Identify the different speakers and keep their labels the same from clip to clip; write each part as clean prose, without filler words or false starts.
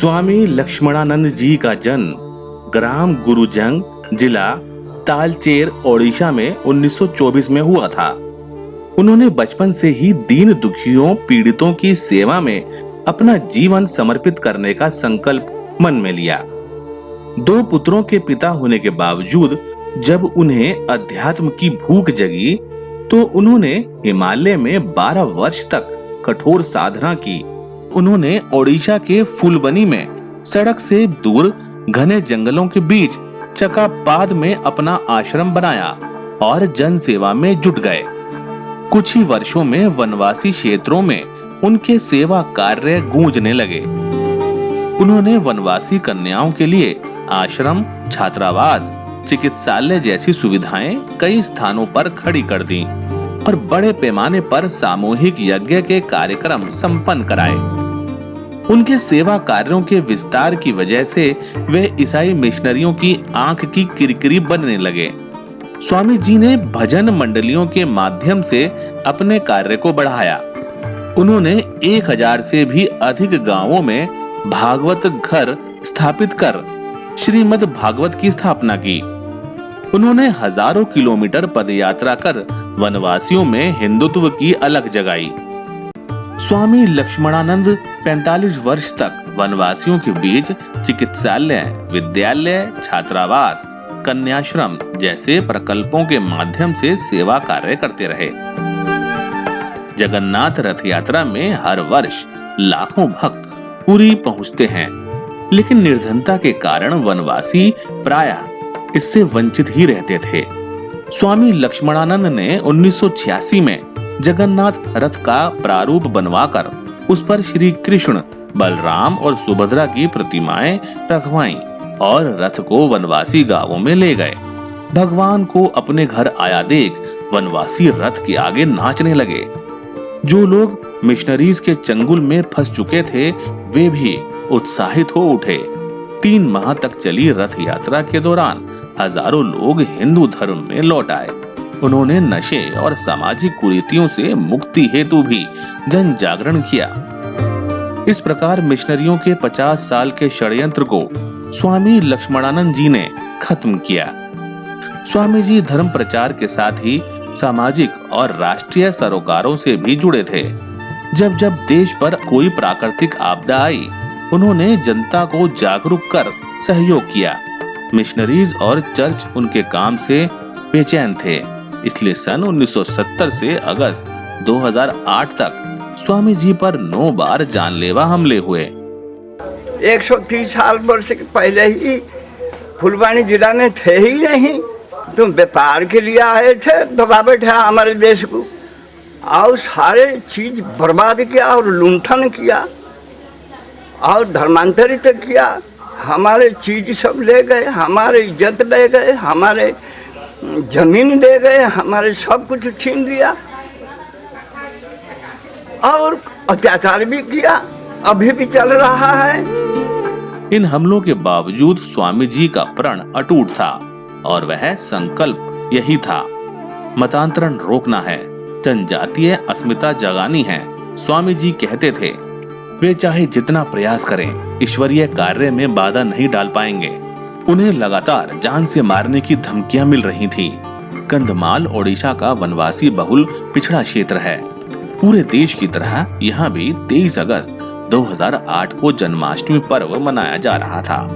Speaker 1: स्वामी लक्ष्मणानंद जी का जन्म ग्राम गुरुजंग, जिला तालचेर, ओडिशा में 1924 में हुआ था। उन्होंने बचपन से ही दीन दुखियों पीड़ितों की सेवा में अपना जीवन समर्पित करने का संकल्प मन में लिया। 2 पुत्रों के पिता होने के बावजूद जब उन्हें अध्यात्म की भूख जगी तो उन्होंने हिमालय में 12 वर्ष तक कठोर साधना की। उन्होंने ओडिशा के फुलबनी में सड़क से दूर घने जंगलों के बीच चकापाद में अपना आश्रम बनाया और जन सेवा में जुट गए। कुछ ही वर्षों में वनवासी क्षेत्रों में उनके सेवा कार्य गूंजने लगे। उन्होंने वनवासी कन्याओं के लिए आश्रम, छात्रावास, चिकित्सालय जैसी सुविधाएं कई स्थानों पर खड़ी कर दी और बड़े पैमाने पर सामूहिक यज्ञ के कार्यक्रम संपन्न कराए। उनके सेवा कार्यों के विस्तार की वजह से वे ईसाई मिशनरियों की आंख की किरकिरी बनने लगे। स्वामी जी ने भजन मंडलियों के माध्यम से अपने कार्य को बढ़ाया। उन्होंने 1000 से भी अधिक गांवों में भागवत घर स्थापित कर श्रीमद् भागवत की स्थापना की। उन्होंने हजारों किलोमीटर पदयात्रा कर वनवासियों में हिंदुत्व की अलख जगाई। स्वामी लक्ष्मणानंद 45 वर्ष तक वनवासियों के बीच चिकित्सालय, विद्यालय, छात्रावास, कन्याश्रम जैसे प्रकल्पों के माध्यम से सेवा कार्य करते रहे। जगन्नाथ रथ यात्रा में हर वर्ष लाखों भक्त पुरी पहुंचते हैं, लेकिन निर्धनता के कारण वनवासी प्रायः इससे वंचित ही रहते थे। स्वामी लक्ष्मणानंद ने 1986 में जगन्नाथ रथ का प्रारूप बनवाकर उस पर श्री कृष्ण, बलराम और सुभद्रा की प्रतिमाएं रखवाईं और रथ को वनवासी गांवों में ले गए। भगवान को अपने घर आया देख वनवासी रथ के आगे नाचने लगे। जो लोग मिशनरीज के चंगुल में फंस चुके थे वे भी उत्साहित हो उठे। 3 माह तक चली रथ यात्रा के दौरान हजारों लोग हिंदू धर्म में लौट आए। उन्होंने नशे और सामाजिक कुरीतियों से मुक्ति हेतु भी जन जागरण किया। इस प्रकार मिशनरियों के 50 साल के षड्यंत्र को स्वामी लक्ष्मणानंद जी ने खत्म किया। स्वामी जी धर्म प्रचार के साथ ही सामाजिक और राष्ट्रीय सरोकारों से भी जुड़े थे। जब जब देश पर कोई प्राकृतिक आपदा आई, उन्होंने जनता को जागरूक कर सहयोग किया। मिशनरीज और चर्च उनके काम से बेचैन थे, इसलिए सन 1970 से अगस्त 2008 तक स्वामी जी पर 9 बार जानलेवा हमले हुए।
Speaker 2: 130 साल वर्ष के पहले ही फुलवानी जिला में थे ही नहीं। तुम व्यापार के लिए आए थे, दबा बैठे हमारे देश को और सारे चीज बर्बाद किया और लूंठन किया और धर्मांतरित किया। हमारे चीज सब ले गए, हमारे इज्जत ले गए, हमारे जमीन ले गए, हमारे सब कुछ छीन लिया और अत्याचार भी किया, अभी भी चल रहा है।
Speaker 1: इन हमलों के बावजूद स्वामी जी का प्रण अटूट था और वह संकल्प यही था, मतांतरण रोकना है, जनजातीय अस्मिता जगानी है। स्वामी जी कहते थे, वे चाहे जितना प्रयास करें, ईश्वरीय कार्य में बाधा नहीं डाल पाएंगे। उन्हें लगातार जान से मारने की धमकियां मिल रही थी। कंधमाल ओडिशा का वनवासी बहुल पिछड़ा क्षेत्र है। पूरे देश की तरह यहाँ भी 23 अगस्त 2008 को जन्माष्टमी पर्व मनाया जा रहा था।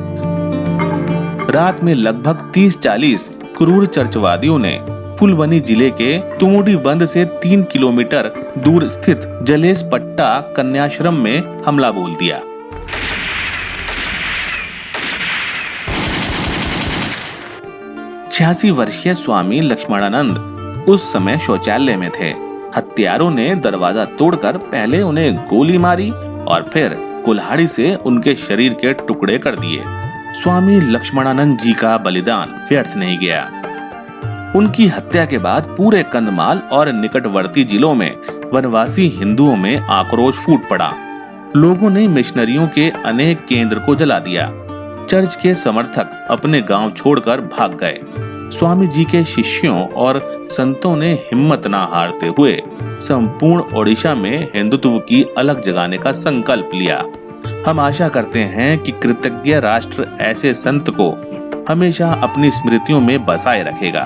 Speaker 1: रात में लगभग 30-40 क्रूर चर्चवादियों ने फुलबनी जिले के तुमुडी बंद से 3 किलोमीटर दूर स्थित जलेस पट्टा कन्याश्रम में हमला बोल दिया। छियासी वर्षीय स्वामी लक्ष्मणानंद उस समय शौचालय में थे। हत्यारों ने दरवाजा तोड़कर पहले उन्हें गोली मारी और फिर कुल्हाड़ी से उनके शरीर के टुकड़े कर दिए। स्वामी लक्ष्मणानंद जी का बलिदान व्यर्थ नहीं गया। उनकी हत्या के बाद पूरे कंधमाल और निकटवर्ती जिलों में वनवासी हिंदुओं में आक्रोश फूट पड़ा। लोगों ने मिशनरियों के अनेक केंद्र को जला दिया। चर्च के समर्थक अपने गांव छोड़कर भाग गए। स्वामी जी के शिष्यों और संतों ने हिम्मत ना हारते हुए संपूर्ण ओडिशा में हिंदुत्व की अलख जगाने का संकल्प लिया। हम आशा करते हैं कि कृतज्ञ राष्ट्र ऐसे संत को हमेशा अपनी स्मृतियों में बसाए रखेगा।